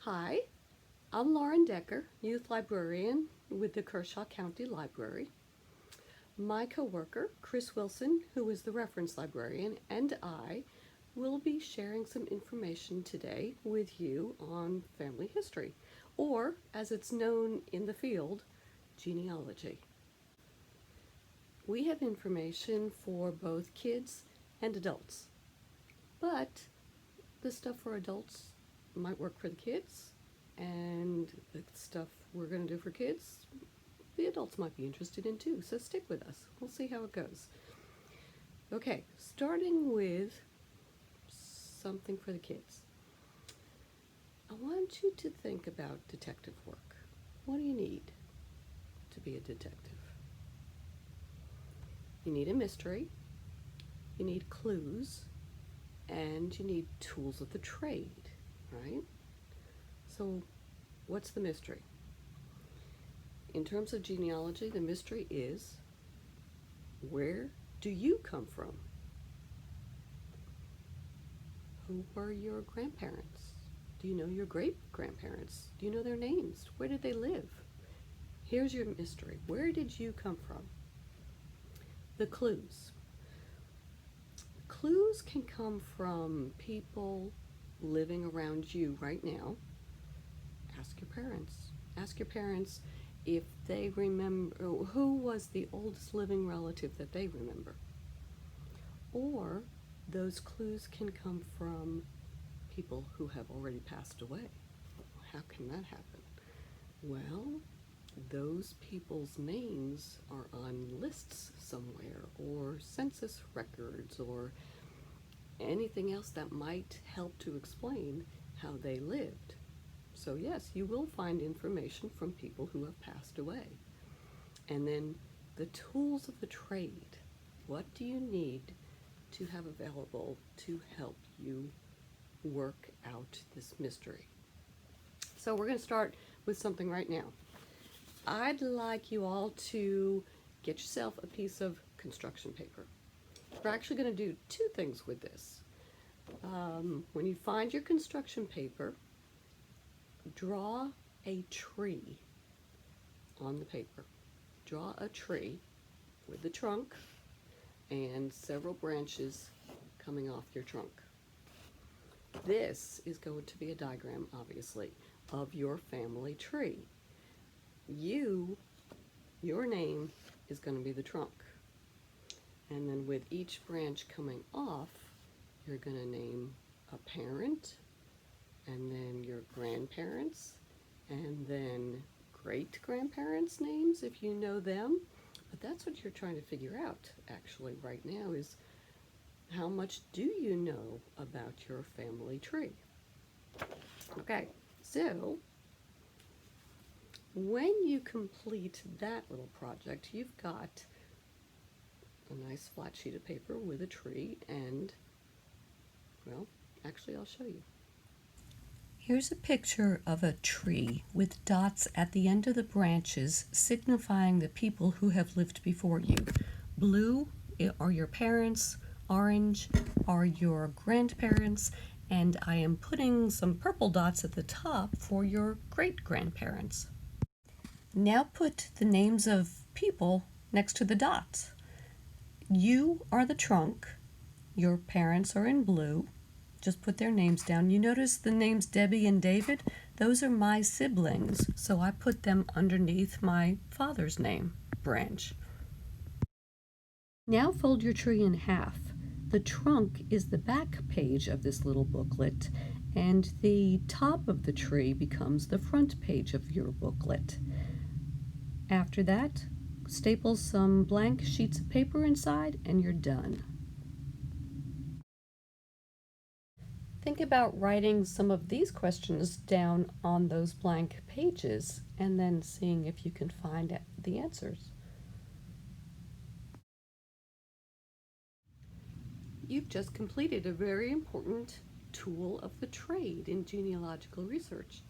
Hi, I'm Lauren Decker, Youth Librarian with the Kershaw County Library. My coworker, Chris Wilson, who is the reference librarian, and I will be sharing some information today with you on family history, or as it's known in the field, genealogy. We have information for both kids and adults, but the stuff for adults might work for the kids, and the stuff we're going to do for kids, the adults might be interested in too, so stick with us. We'll see how it goes. Okay, starting with something for the kids. I want you to think about detective work. What do you need to be a detective? You need a mystery, you need clues, and you need tools of the trade, right? So what's the mystery? In terms of genealogy, the mystery is, where do you come from? Who were your grandparents? Do you know your great-grandparents? Do you know their names? Where did they live? Here's your mystery. Where did you come from? The clues. Clues can come from people living around you right now. Ask your parents. Ask your parents if they remember who was the oldest living relative that they remember. Or those clues can come from people who have already passed away. How can that happen? Well, those people's names are on lists somewhere, or census records, or anything else that might help to explain how they lived. So yes, you will find information from people who have passed away. And then the tools of the trade. What do you need to have available to help you work out this mystery? So we're going to start with something right now. I'd like you all to get yourself a piece of construction paper. We're actually going to do two things with this. When you find your construction paper, draw a tree on the paper. Draw a tree with the trunk and several branches coming off your trunk. This is going to be a diagram, obviously, of your family tree. Your name is going to be the trunk. And then with each branch coming off, you're going to name a parent, and then your grandparents, and then great-grandparents' names if you know them. But that's what you're trying to figure out actually right now, is how much do you know about your family tree? Okay, so when you complete that little project, you've got a nice flat sheet of paper with a tree, and, well, actually I'll show you. Here's a picture of a tree with dots at the end of the branches signifying the people who have lived before you. Blue are your parents, orange are your grandparents, and I am putting some purple dots at the top for your great-grandparents. Now put the names of people next to the dots. You are the trunk, your parents are in blue. Just put their names down. You notice the names Debbie and David? Those are my siblings, so I put them underneath my father's name, Branch. Now fold your tree in half. The trunk is the back page of this little booklet, and the top of the tree becomes the front page of your booklet. After that, staple some blank sheets of paper inside, and you're done. Think about writing some of these questions down on those blank pages and then seeing if you can find the answers. You've just completed a very important tool of the trade in genealogical research.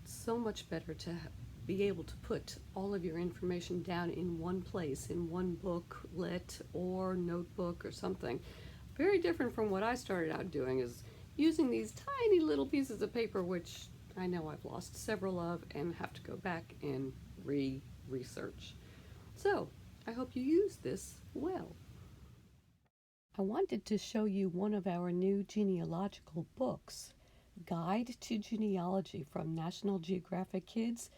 It's so much better to be able to put all of your information down in one place, in one booklet or notebook or something. Very different from what I started out doing, is using these tiny little pieces of paper, which I know I've lost several of and have to go back and research. So, I hope you use this well. I wanted to show you one of our new genealogical books, Guide to Genealogy from National Geographic Kids.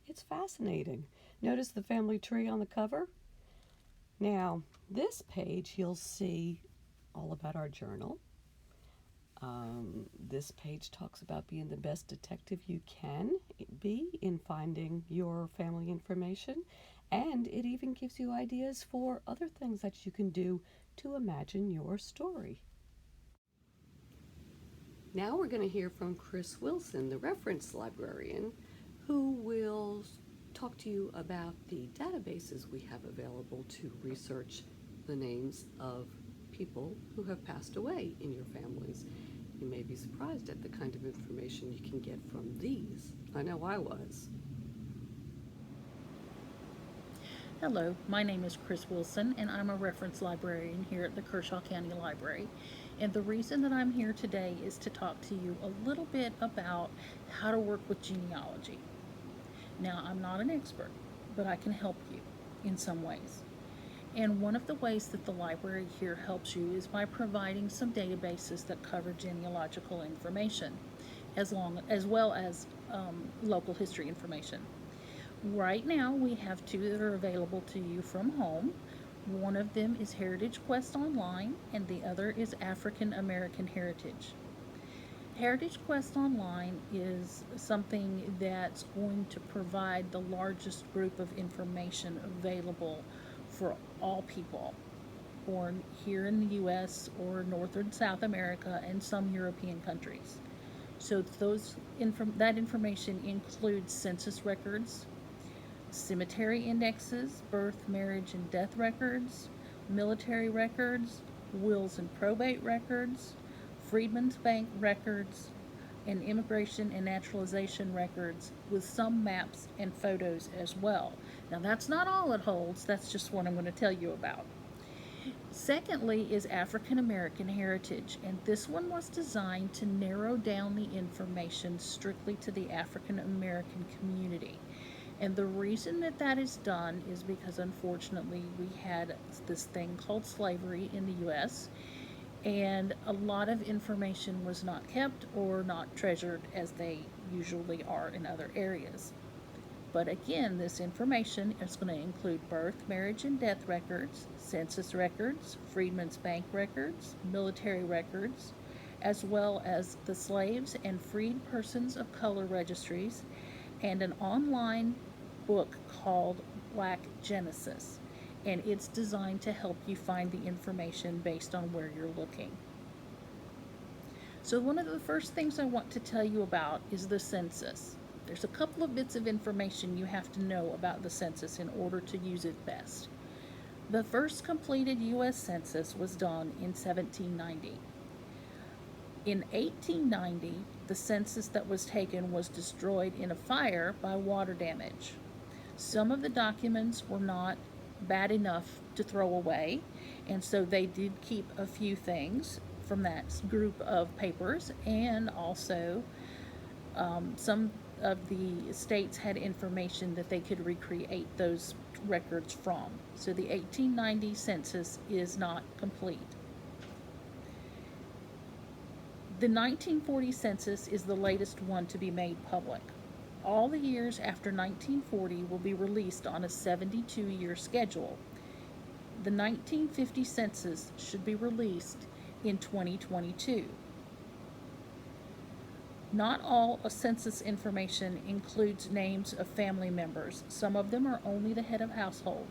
It's fascinating. Notice the family tree on the cover? Now, this page you'll see all about our journal. This page talks about being the best detective you can be in finding your family information, and it even gives you ideas for other things that you can do to imagine your story. Now we're going to hear from Chris Wilson, the reference librarian, who will talk to you about the databases we have available to research the names of people who have passed away in your families. You may be surprised at the kind of information you can get from these. I know I was. Hello, my name is Chris Wilson, and I'm a reference librarian here at the Kershaw County Library. And the reason that I'm here today is to talk to you a little bit about how to work with genealogy. Now, I'm not an expert, but I can help you in some ways. And one of the ways that the library here helps you is by providing some databases that cover genealogical information, as well as local history information. Right now, we have two that are available to you from home. One of them is Heritage Quest Online, and the other is African American Heritage. Heritage Quest Online is something that's going to provide the largest group of information available for all people born here in the U.S. or North and South America and some European countries. So that information includes census records, cemetery indexes, birth, marriage, and death records, military records, wills and probate records, Freedmen's Bank records, and immigration and naturalization records, with some maps and photos as well. Now, that's not all it holds, that's just what I'm going to tell you about. Secondly is African American Heritage, and this one was designed to narrow down the information strictly to the African American community. And the reason that that is done is because, unfortunately, we had this thing called slavery in the U.S., and a lot of information was not kept or not treasured as they usually are in other areas. But again, this information is going to include birth, marriage, and death records, census records, Freedmen's Bank records, military records, as well as the slaves and freed persons of color registries, and an online book called Black Genesis, and it's designed to help you find the information based on where you're looking. So one of the first things I want to tell you about is the census. There's a couple of bits of information you have to know about the census in order to use it best. The first completed U.S. Census was done in 1790. In 1890, the census that was taken was destroyed in a fire by water damage. Some of the documents were not bad enough to throw away, and so they did keep a few things from that group of papers, and also some of the states had information that they could recreate those records from. So the 1890 census is not complete. The 1940 census is the latest one to be made public. All the years after 1940 will be released on a 72-year schedule. The 1950 census should be released in 2022. Not all census information includes names of family members. Some of them are only the head of household.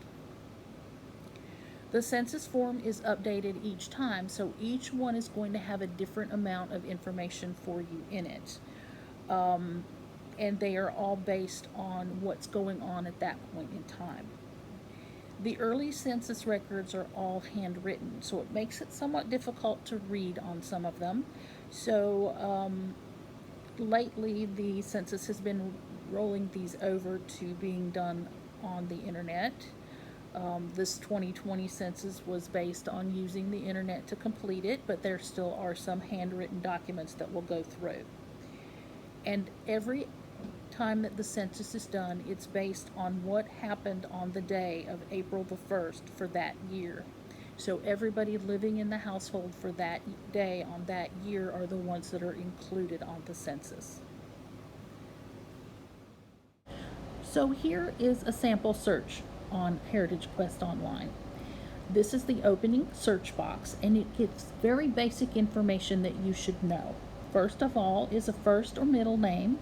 The census form is updated each time, so each one is going to have a different amount of information for you in it. And they are all based on what's going on at that point in time. The early census records are all handwritten, so it makes it somewhat difficult to read on some of them. So lately the census has been rolling these over to being done on the internet. This 2020 census was based on using the internet to complete it, but there still are some handwritten documents that we'll go through. And every time that the census is done, it's based on what happened on the day of April the 1st for that year. So everybody living in the household for that day on that year are the ones that are included on the census. So here is a sample search on Heritage Quest Online. This is the opening search box, and it gives very basic information that you should know. First of all is a first or middle name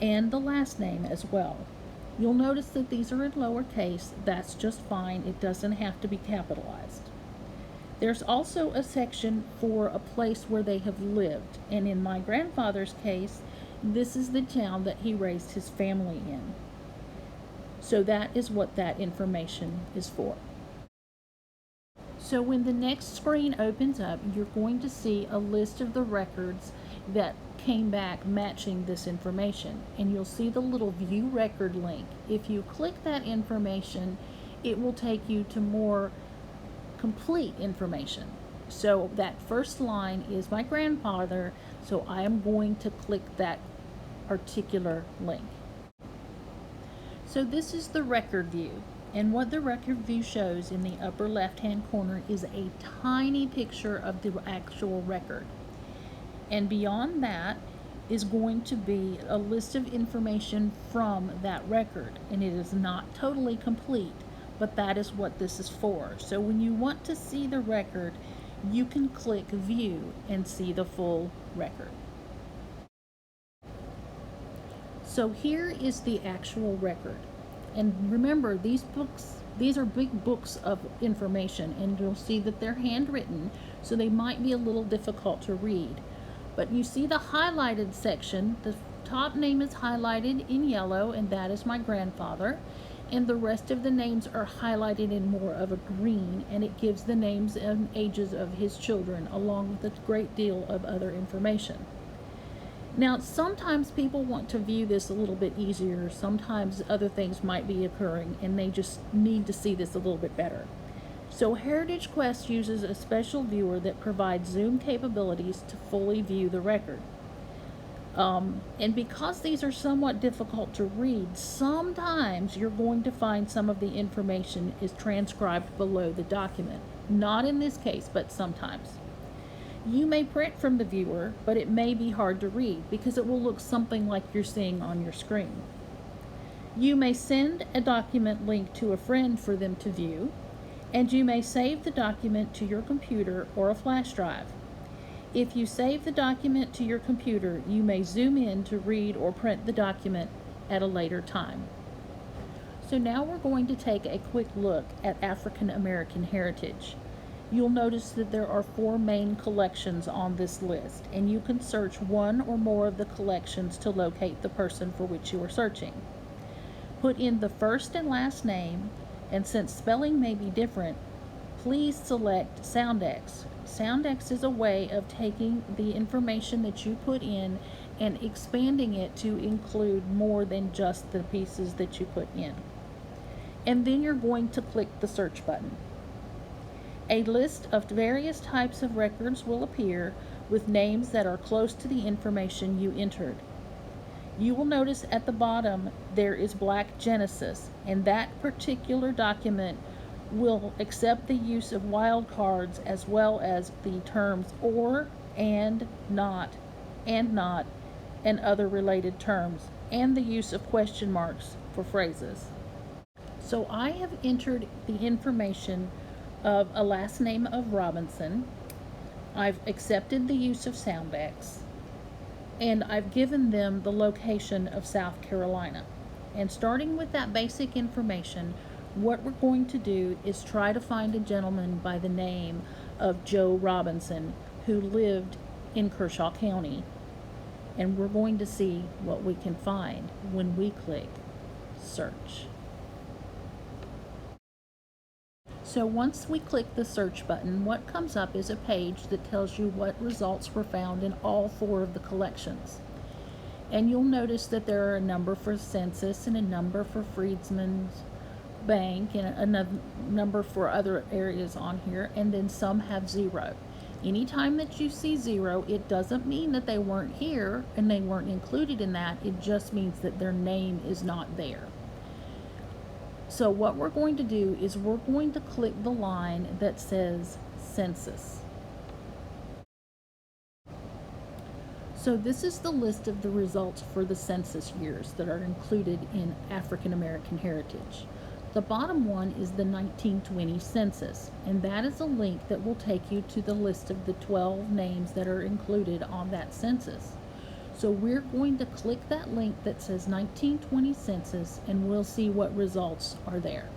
and the last name as well. You'll notice that these are in lowercase. That's just fine. It doesn't have to be capitalized. There's also a section for a place where they have lived, and in my grandfather's case, this is the town that he raised his family in. So that is what that information is for. So when the next screen opens up, you're going to see a list of the records that came back matching this information, and you'll see the little view record link. If you click that information, it will take you to more complete information. So that first line is my grandfather, so I am going to click that particular link. So this is the record view, and what the record view shows in the upper left hand corner is a tiny picture of the actual record. And beyond that is going to be a list of information from that record, and it is not totally complete, but that is what this is for. So when you want to see the record, you can click view and see the full record. So here is the actual record. And remember, these are big books of information, and you'll see that they're handwritten, so they might be a little difficult to read. But you see the highlighted section. The top name is highlighted in yellow, and that is my grandfather. And the rest of the names are highlighted in more of a green, and it gives the names and ages of his children, along with a great deal of other information. Now, sometimes people want to view this a little bit easier. Sometimes other things might be occurring, and they just need to see this a little bit better. So Heritage Quest uses a special viewer that provides zoom capabilities to fully view the record. And because these are somewhat difficult to read, sometimes you're going to find some of the information is transcribed below the document. Not in this case, but sometimes. You may print from the viewer, but it may be hard to read because it will look something like you're seeing on your screen. You may send a document link to a friend for them to view, and you may save the document to your computer or a flash drive. If you save the document to your computer, you may zoom in to read or print the document at a later time. So now we're going to take a quick look at African American heritage. You'll notice that there are 4 main collections on this list, and you can search one or more of the collections to locate the person for which you are searching. Put in the first and last name, and since spelling may be different, please select SoundX. SoundX is a way of taking the information that you put in and expanding it to include more than just the pieces that you put in. And then you're going to click the search button. A list of various types of records will appear with names that are close to the information you entered. You will notice at the bottom there is black Genesis, and that particular document will accept the use of wildcards as well as the terms or, and, not, and other related terms, and the use of question marks for phrases. So I have entered the information of a last name of Robinson. I've accepted the use of SoundX, and I've given them the location of South Carolina. And starting with that basic information, what we're going to do is try to find a gentleman by the name of Joe Robinson who lived in Kershaw County. And we're going to see what we can find when we click search. So once we click the search button, what comes up is a page that tells you what results were found in all 4 of the collections. And you'll notice that there are a number for census and a number for Freedmen's Bank and another number for other areas on here, and then some have 0. Anytime that you see 0, it doesn't mean that they weren't here and they weren't included in that. It just means that their name is not there. So what we're going to do is we're going to click the line that says census. So this is the list of the results for the census years that are included in African American heritage. The bottom one is the 1920 census, and that is a link that will take you to the list of the 12 names that are included on that census. So we're going to click that link that says 1920 census, and we'll see what results are there.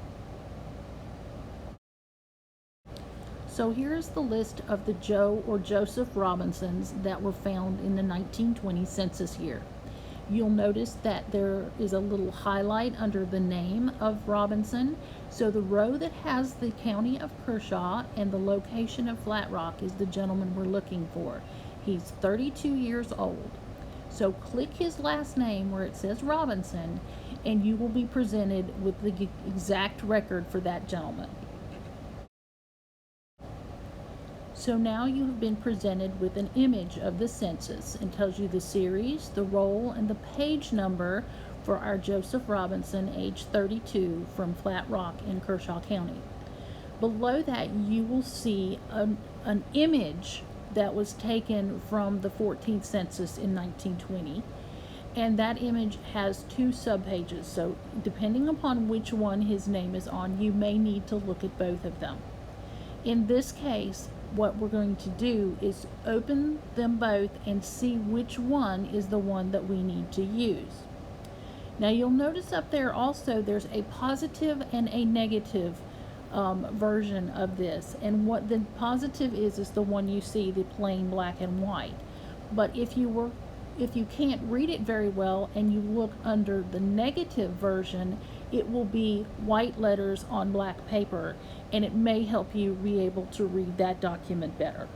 So here's the list of the Joe or Joseph Robinsons that were found in the 1920 census year. You'll notice that there is a little highlight under the name of Robinson. So the row that has the county of Kershaw and the location of Flat Rock is the gentleman we're looking for. He's 32 years old. So click his last name where it says Robinson, and you will be presented with the exact record for that gentleman. So now you have been presented with an image of the census and tells you the series, the roll, and the page number for our Joseph Robinson, age 32, from Flat Rock in Kershaw County. Below that, you will see an image that was taken from the 14th census in 1920. And that image has 2 subpages. So depending upon which one his name is on, you may need to look at both of them. In this case, what we're going to do is open them both and see which one is the one that we need to use. Now you'll notice up there also there's a positive and a negative version of this, and what the positive is the one you see, the plain black and white. But if you can't read it very well and you look under the negative version, it will be white letters on black paper, and it may help you be able to read that document better.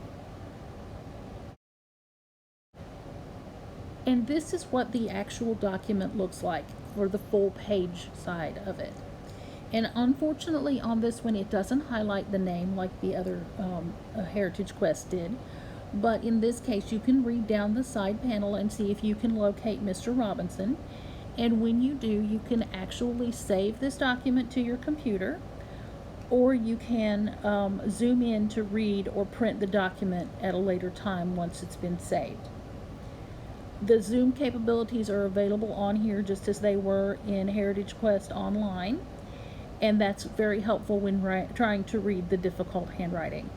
And this is what the actual document looks like for the full page side of it. And unfortunately on this one it doesn't highlight the name like the other Heritage Quest did. But in this case you can read down the side panel and see if you can locate Mr. Robinson. And when you do, you can actually save this document to your computer, or you can zoom in to read or print the document at a later time once it's been saved. The zoom capabilities are available on here just as they were in Heritage Quest Online, and that's very helpful when trying to read the difficult handwriting.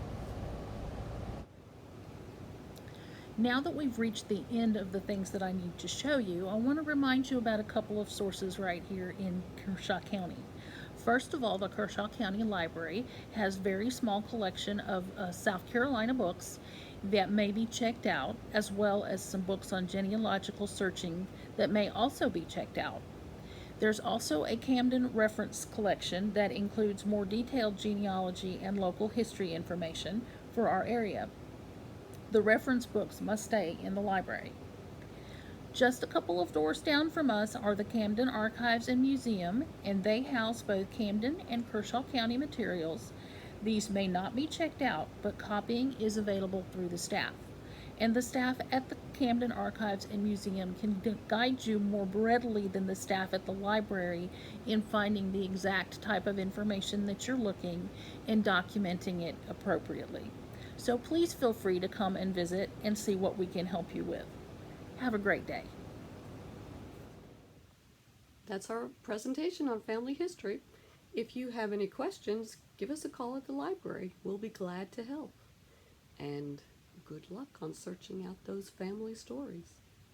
Now that we've reached the end of the things that I need to show you, I want to remind you about a couple of sources right here in Kershaw County. First of all, the Kershaw County Library has a very small collection of South Carolina books that may be checked out, as well as some books on genealogical searching that may also be checked out. There's also a Camden reference collection that includes more detailed genealogy and local history information for our area. The reference books must stay in the library. Just a couple of doors down from us are the Camden Archives and Museum, and they house both Camden and Kershaw County materials. These may not be checked out, but copying is available through the staff. And the staff at the Camden Archives and Museum can guide you more readily than the staff at the library in finding the exact type of information that you're looking and documenting it appropriately. So please feel free to come and visit and see what we can help you with. Have a great day. That's our presentation on family history. If you have any questions, give us a call at the library. We'll be glad to help. And good luck on searching out those family stories.